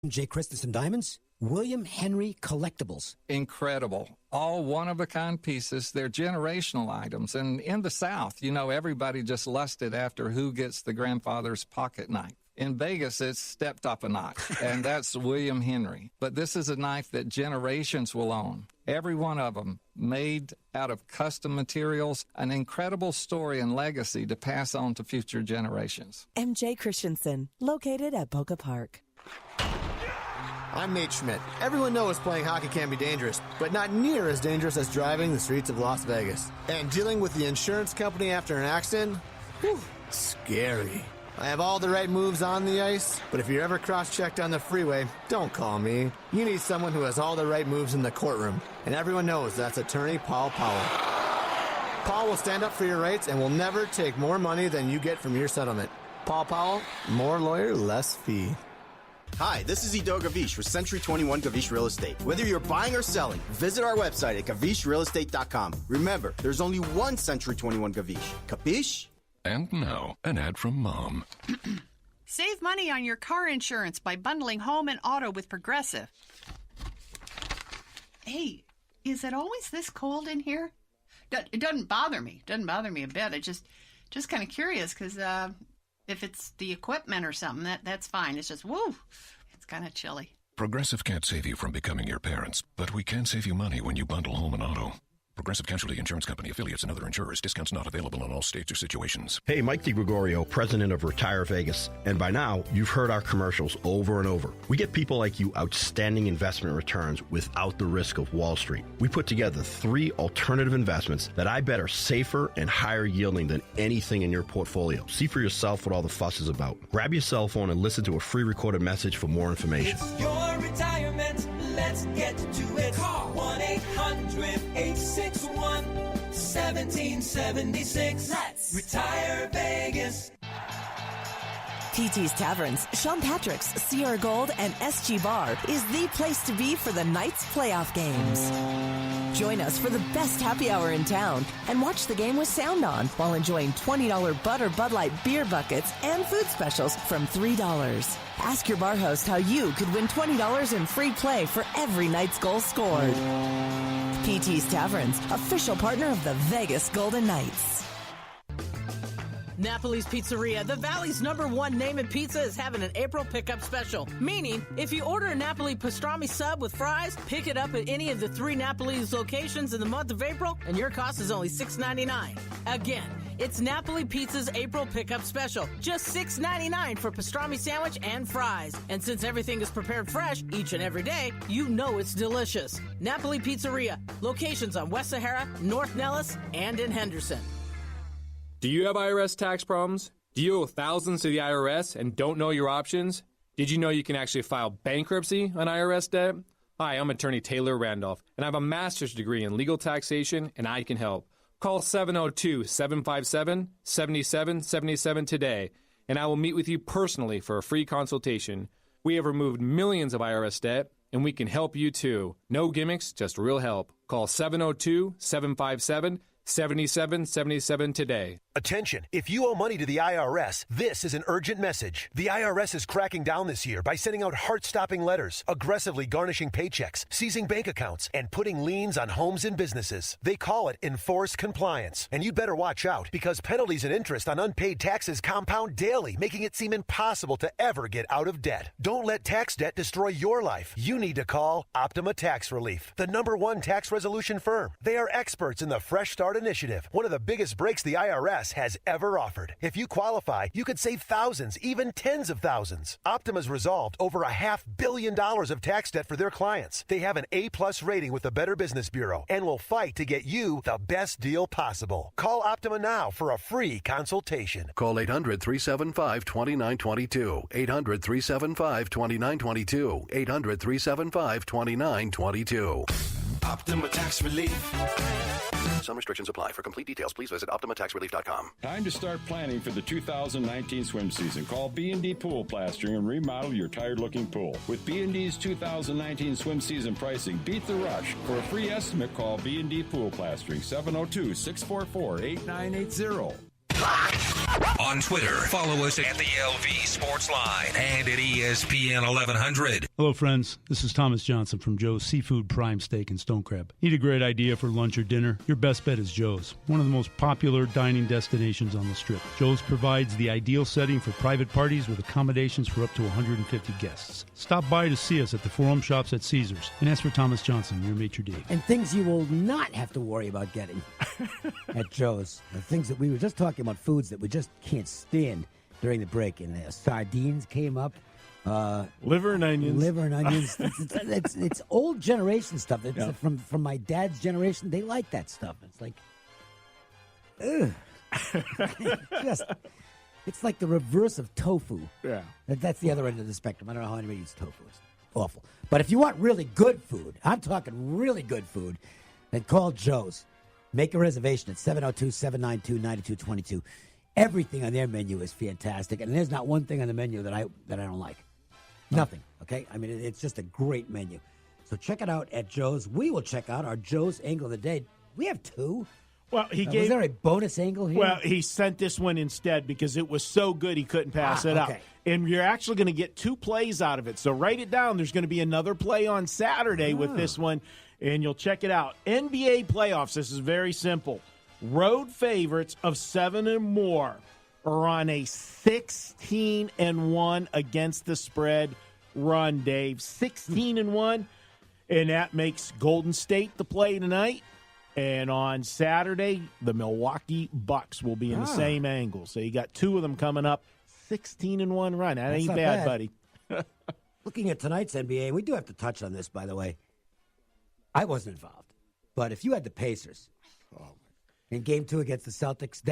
J. Christensen Diamonds, William Henry Collectibles. Incredible. All one-of-a-kind pieces. They're generational items. And in the South, everybody just lusted after who gets the grandfather's pocket knife. In Vegas, it's stepped up a notch, and that's William Henry. But this is a knife that generations will own. Every one of them made out of custom materials, an incredible story and legacy to pass on to future generations. M.J. Christensen, located at Boca Park. I'm Nate Schmidt. Everyone knows playing hockey can be dangerous, but not near as dangerous as driving the streets of Las Vegas. And dealing with the insurance company after an accident? Whew, scary. I have all the right moves on the ice, but if you're ever cross-checked on the freeway, don't call me. You need someone who has all the right moves in the courtroom, and everyone knows that's attorney Paul Powell. Paul will stand up for your rights and will never take more money than you get from your settlement. Paul Powell, more lawyer, less fee. Hi, this is Ido Gavish with Century 21 Gavish Real Estate. Whether you're buying or selling, visit our website at GavishRealEstate.com. Remember, there's only one Century 21 Gavish. Capiche? And now, an ad from Mom. Save money on your car insurance by bundling home and auto with Progressive. Hey, is it always this cold in here? It doesn't bother me. It doesn't bother me a bit. I just kind of curious because if it's the equipment or something, that's fine. It's just, woo, it's kind of chilly. Progressive can't save you from becoming your parents, but we can save you money when you bundle home and auto. Progressive Casualty Insurance Company, affiliates, and other insurers. Discounts not available in all states or situations. Hey, Mike DeGregorio, president of Retire Vegas. And by now, you've heard our commercials over and over. We get people like you outstanding investment returns without the risk of Wall Street. We put together 3 alternative investments that I bet are safer and higher yielding than anything in your portfolio. See for yourself what all the fuss is about. Grab your cell phone and listen to a free recorded message for more information. It's your retirement. Let's get to it. Call 1-800-861-1776. Let's retire Vegas. PT's Taverns, Sean Patrick's, Sierra Gold, and SG Bar is the place to be for the night's playoff games. Join us for the best happy hour in town and watch the game with sound on while enjoying $20 Butter Bud Light beer buckets and food specials from $3. Ask your bar host how you could win $20 in free play for every night's goal scored. PT's Taverns, official partner of the Vegas Golden Knights. Napoli's Pizzeria, the Valley's #1 name in pizza, is having an April pickup special. Meaning, if you order a Napoli pastrami sub with fries, pick it up at any of the 3 Napoli's locations in the month of April, and your cost is only $6.99. Again, it's Napoli Pizza's April pickup special. Just $6.99 for pastrami sandwich and fries. And since everything is prepared fresh each and every day, you know it's delicious. Napoli Pizzeria, locations on West Sahara, North Nellis, and in Henderson. Do you have IRS tax problems? Do you owe thousands to the IRS and don't know your options? Did you know you can actually file bankruptcy on IRS debt? Hi, I'm attorney Taylor Randolph, and I have a master's degree in legal taxation, and I can help. Call 702-757-7777 today, and I will meet with you personally for a free consultation. We have removed millions of IRS debt, and we can help you too. No gimmicks, just real help. Call 702-757-7777 today. Attention, if you owe money to the IRS, this is an urgent message. The IRS is cracking down this year by sending out heart-stopping letters, aggressively garnishing paychecks, seizing bank accounts, and putting liens on homes and businesses. They call it enforced compliance. And you'd better watch out because penalties and interest on unpaid taxes compound daily, making it seem impossible to ever get out of debt. Don't let tax debt destroy your life. You need to call Optima Tax Relief, the #1 tax resolution firm. They are experts in the Fresh Start Initiative, one of the biggest breaks the IRS has ever offered. If you qualify, you could save thousands, even tens of thousands. Optima's resolved over $500 million of tax debt for their clients. They have an A+ rating with the Better Business Bureau and will fight to get you the best deal possible. Call Optima now for a free consultation. Call 800-375-2922. 800-375-2922. 800-375-2922. Optima Tax Relief. Some restrictions apply. For complete details, please visit OptimaTaxRelief.com. Time to start planning for the 2019 swim season. Call B&D Pool Plastering and remodel your tired-looking pool. With B&D's 2019 swim season pricing, beat the rush. For a free estimate, call B&D Pool Plastering, 702-644-8980. On Twitter, follow us at the LV Sportsline and at ESPN 1100. Hello, friends. This is Thomas Johnson from Joe's Seafood Prime Steak and Stone Crab. Need a great idea for lunch or dinner? Your best bet is Joe's, one of the most popular dining destinations on the Strip. Joe's provides the ideal setting for private parties with accommodations for up to 150 guests. Stop by to see us at the Forum Shops at Caesars and ask for Thomas Johnson, your maitre d'. And things you will not have to worry about getting at Joe's. The things that we were just talking about, foods that we just can't stand during the break. And the sardines came up. Liver and onions. It's old generation stuff. It's from my dad's generation. They like that stuff. It's like, ugh. It's like the reverse of tofu. Yeah. That's the other end of the spectrum. I don't know how anybody eats tofu. It's awful. But if you want really good food, I'm talking really good food, then call Joe's. Make a reservation at 702-792-9222. Everything on their menu is fantastic, and there's not one thing on the menu that I don't like. Nothing, okay? I mean, it's just a great menu. So check it out at Joe's. We will check out our Joe's Angle of the Day. We have two. Well, was there a bonus angle here? Well, he sent this one instead because it was so good he couldn't pass it up. And you're actually going to get two plays out of it. So write it down. There's going to be another play on Saturday with this one, and you'll check it out. NBA playoffs, this is very simple. Road favorites of 7 or more are on a 16-1 against the spread run, Dave. 16-1, and that makes Golden State the play tonight. And on Saturday, the Milwaukee Bucks will be in the same angle. So you got two of them coming up. 16-1 run. That ain't bad, buddy. Looking at tonight's NBA, we do have to touch on this, by the way. I wasn't involved. But if you had the Pacers in Game 2 against the Celtics,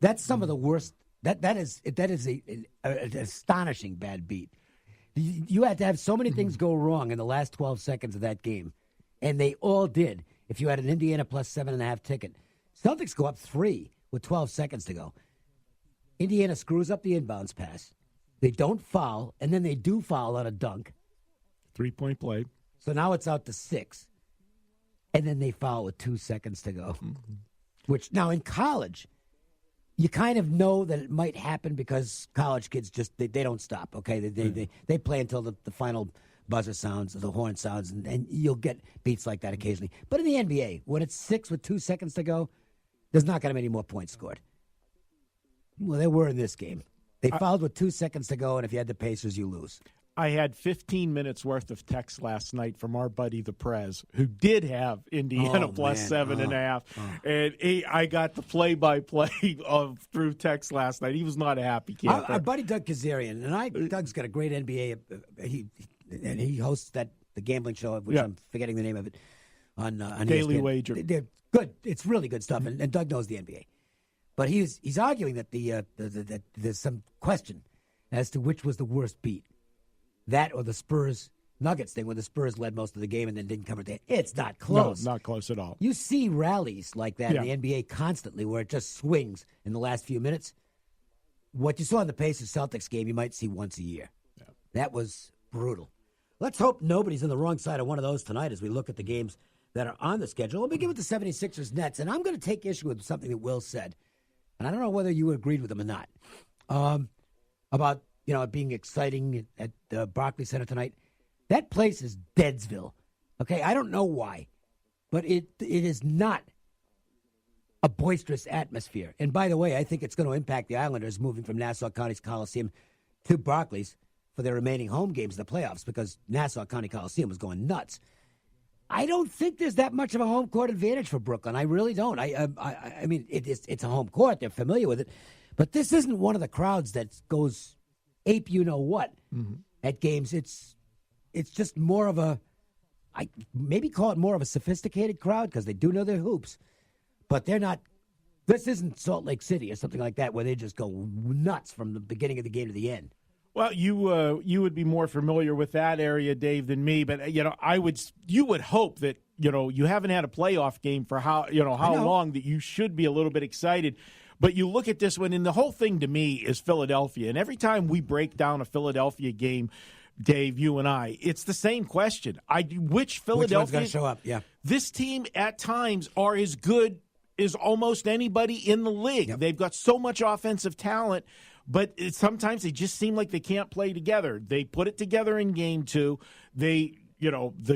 that's some of the worst. That is an astonishing bad beat. You had to have so many things go wrong in the last 12 seconds of that game, and they all did. If you had an Indiana plus 7.5 ticket, Celtics go up 3 with 12 seconds to go. Indiana screws up the inbounds pass. They don't foul, and then they do foul on a dunk. 3-point play. So now it's out to 6. And then they foul with 2 seconds to go. Which, now in college, you kind of know that it might happen because college kids just, they don't stop, okay? They play until the final buzzer sounds, or the horn sounds, and you'll get beats like that occasionally. But in the NBA, when it's 6 with 2 seconds to go, there's not going to be any more points scored. Well, they were in this game. They fouled with 2 seconds to go, and if you had the Pacers, you lose. I had 15 minutes worth of text last night from our buddy the Prez, who did have Indiana plus 7.5, and I got the play-by-play through text last night. He was not a happy camper. Our buddy Doug Kazarian, and Doug's got a great NBA. He hosts the gambling show, which I'm forgetting the name of it, on Daily ESPN. Wager. They're good. It's really good stuff, and Doug knows the NBA. But he's arguing that that there's some question as to which was the worst beat. That or the Spurs-Nuggets thing, where the Spurs led most of the game and then didn't cover it. It's not close. No, not close at all. You see rallies like that in the NBA constantly where it just swings in the last few minutes. What you saw in the Pacers-Celtics game, you might see once a year. Yeah. That was brutal. Let's hope nobody's on the wrong side of one of those tonight as we look at the games that are on the schedule. We'll begin with the 76ers-Nets, and I'm going to take issue with something that Will said, and I don't know whether you agreed with him or not, about it being exciting at the Barclays Center tonight. That place is Deadsville. Okay, I don't know why, but it is not a boisterous atmosphere. And by the way, I think it's going to impact the Islanders moving from Nassau County's Coliseum to Barclays for their remaining home games in the playoffs because Nassau County Coliseum was going nuts. I don't think there's that much of a home court advantage for Brooklyn. I really don't. I mean, it's a home court. They're familiar with it. But this isn't one of the crowds that goes ape you-know-what at games. It's just more of I maybe call it more of a sophisticated crowd because they do know their hoops. But they're not – this isn't Salt Lake City or something like that where they just go nuts from the beginning of the game to the end. Well, you would be more familiar with that area, Dave, than me. But you would hope that you haven't had a playoff game for how long that you should be a little bit excited. But you look at this one, and the whole thing to me is Philadelphia. And every time we break down a Philadelphia game, Dave, you and I, it's the same question. Which Philadelphia? Which one's going to show up? Yeah. This team at times are as good as almost anybody in the league. Yep. They've got so much offensive talent. but sometimes they just seem like they can't play together. They put it together in game 2. They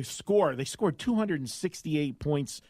scored 268 points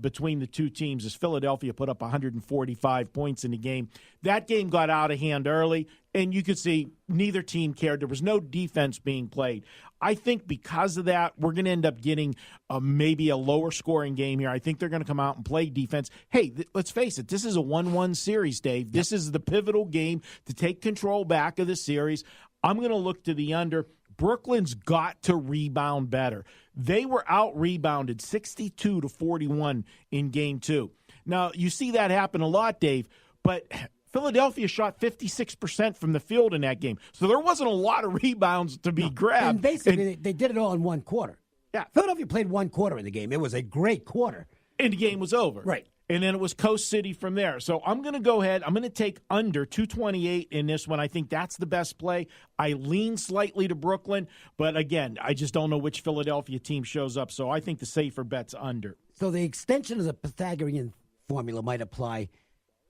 between the two teams as Philadelphia put up 145 points in the game. That game got out of hand early, and you could see neither team cared. There was no defense being played. I think because of that, we're going to end up getting maybe a lower scoring game here. I think they're going to come out and play defense. Hey, let's face it, this is a 1-1 series, Dave. Yep. This is the pivotal game to take control back of the series. I'm going to look to the under. Brooklyn's got to rebound better. They were out-rebounded 62-41 in Game 2. Now, you see that happen a lot, Dave, but Philadelphia shot 56% from the field in that game. So there wasn't a lot of rebounds to be grabbed. And basically, they did it all in one quarter. Yeah. Philadelphia played one quarter in the game. It was a great quarter. And the game was over. Right. And then it was Coast City from there. So I'm going to go ahead. I'm going to take under 228 in this one. I think that's the best play. I lean slightly to Brooklyn. But, again, I just don't know which Philadelphia team shows up. So I think the safer bet's under. So the extension of the Pythagorean formula might apply,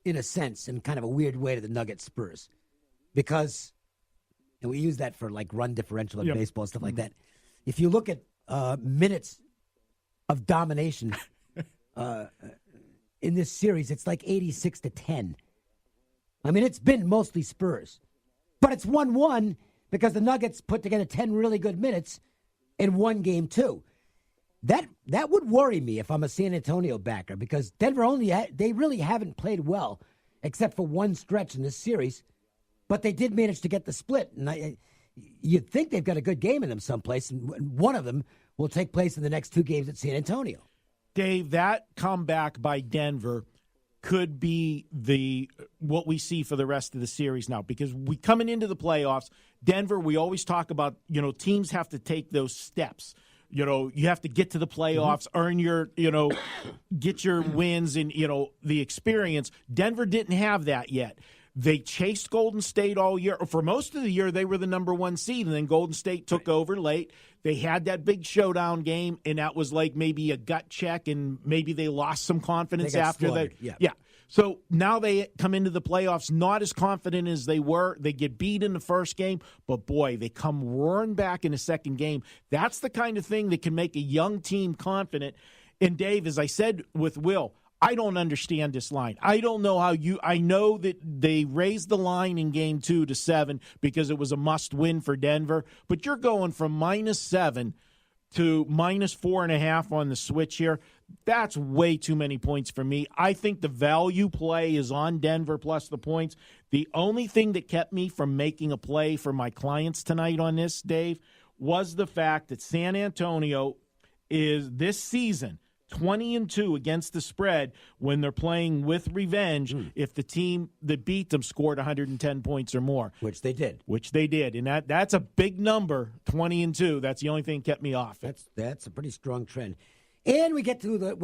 in a sense, in kind of a weird way to the Nuggets Spurs. Because, and we use that for, like, run differential in baseball and stuff like that. If you look at minutes of domination in this series, it's like 86-10. I mean, it's been mostly Spurs. But it's 1-1 because the Nuggets put together 10 really good minutes in one game, too. That would worry me if I'm a San Antonio backer, because Denver they really haven't played well, except for one stretch in this series. But they did manage to get the split. And you'd think they've got a good game in them someplace, and one of them will take place in the next 2 games at San Antonio. Dave, that comeback by Denver could be what we see for the rest of the series now, because we coming into the playoffs, Denver, we always talk about, teams have to take those steps. You have to get to the playoffs, earn your, get your wins and, the experience. Denver didn't have that yet. They chased Golden State all year. For most of the year, they were the number 1 seed, and then Golden State took over late. They had that big showdown game, and that was like maybe a gut check, and maybe they lost some confidence after that. Yeah. So now they come into the playoffs not as confident as they were. They get beat in the first game, but boy, they come roaring back in the second game. That's the kind of thing that can make a young team confident. And Dave, as I said with Will, I don't understand this line. I don't know I know that they raised the line in game 2 to 7 because it was a must-win for Denver, but you're going from -7 to -4.5 on the switch here. That's way too many points for me. I think the value play is on Denver plus the points. The only thing that kept me from making a play for my clients tonight on this, Dave, was the fact that San Antonio is this season 20-2 against the spread when they're playing with revenge if the team that beat them scored 110 points or more. Which they did. And that's a big number, 20-2. That's the only thing that kept me off. That's a pretty strong trend. And we get to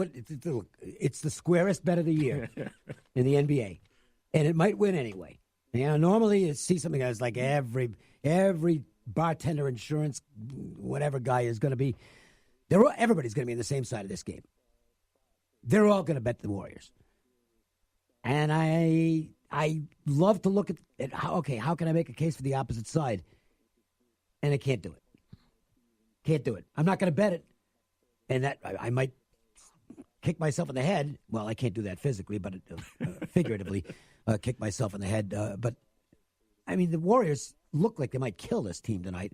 it's the squarest bet of the year in the NBA. And it might win anyway. Normally you see something that's like every bartender, insurance, whatever guy is going to be, everybody's going to be on the same side of this game. They're all going to bet the Warriors. And I love to look at how can I make a case for the opposite side? And I can't do it. I'm not going to bet it. And that I might kick myself in the head. Well, I can't do that physically, but figuratively kick myself in the head. But, I mean, the Warriors look like they might kill this team tonight.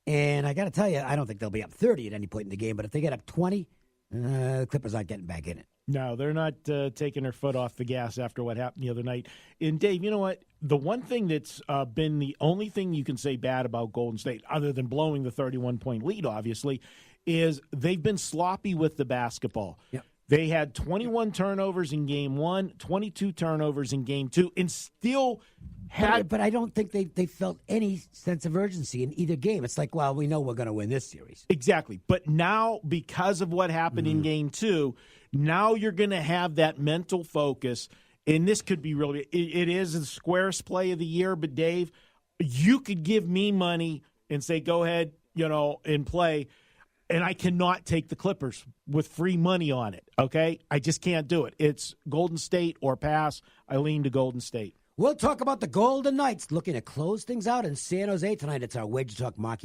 And I got to tell you, I don't think they'll be up 30 at any point in the game. But if they get up 20, the Clippers aren't getting back in it. No, they're not taking their foot off the gas after what happened the other night. And, Dave, you know what? The one thing that's been the only thing you can say bad about Golden State, other than blowing the 31-point lead, obviously, is they've been sloppy with the basketball. Yep. They had 21 turnovers in Game 1, 22 turnovers in Game 2, and still had... But I don't think they felt any sense of urgency in either game. It's like, well, we know we're going to win this series. Exactly. But now, because of what happened in Game 2, now you're going to have that mental focus, and this could be really... It is the squarest play of the year, but, Dave, you could give me money and say, go ahead, and play... And I cannot take the Clippers with free money on it, okay? I just can't do it. It's Golden State or pass. I lean to Golden State. We'll talk about the Golden Knights looking to close things out in San Jose tonight. It's our WagerTalk Marquee.